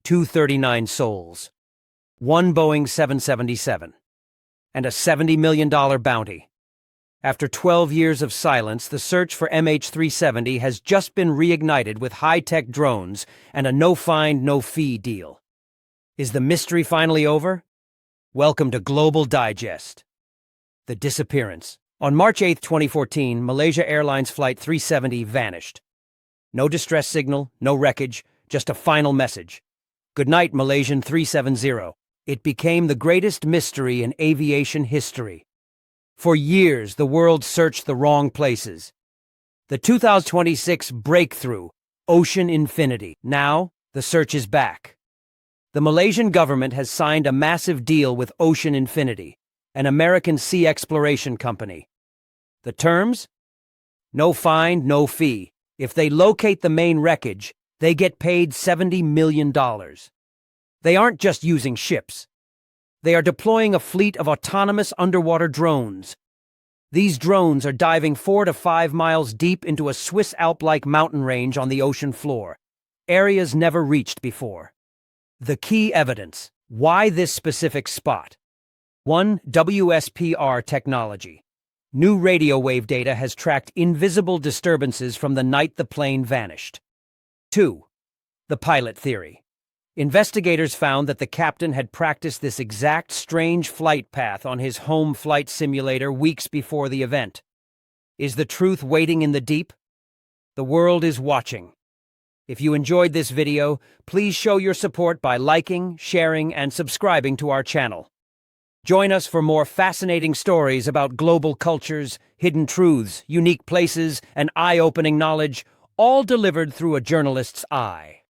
239 souls, one Boeing 777, and a $70 million bounty. After 12 years of silence, the search for MH370 has just been reignited with high-tech drones and a no-find, no-fee deal. Is the mystery finally over? Welcome to Global Digest. The disappearance. On March 8, 2014, Malaysia Airlines Flight 370 vanished. No distress signal, no wreckage, just a final message. Good night, Malaysian 370. It became the greatest mystery in aviation history. For years, the world searched the wrong places. The 2026 breakthrough, Ocean Infinity. Now, the search is back. The Malaysian government has signed a massive deal with Ocean Infinity, an American sea exploration company. The terms? No fine, no fee. If they locate the main wreckage, they get paid $70 million. They aren't just using ships. They are deploying a fleet of autonomous underwater drones. These drones are diving 4 to 5 miles deep into a Swiss Alp-like mountain range on the ocean floor, areas never reached before. The key evidence. Why this specific spot? 1. WSPR technology. New radio wave data has tracked invisible disturbances from the night the plane vanished. 2. The pilot theory. Investigators found that the captain had practiced this exact strange flight path on his home flight simulator weeks before the event. Is the truth waiting in the deep? The world is watching. If you enjoyed this video, please show your support by liking, sharing, and subscribing to our channel. Join us for more fascinating stories about global cultures, hidden truths, unique places, and eye-opening knowledge, all delivered through a journalist's eye.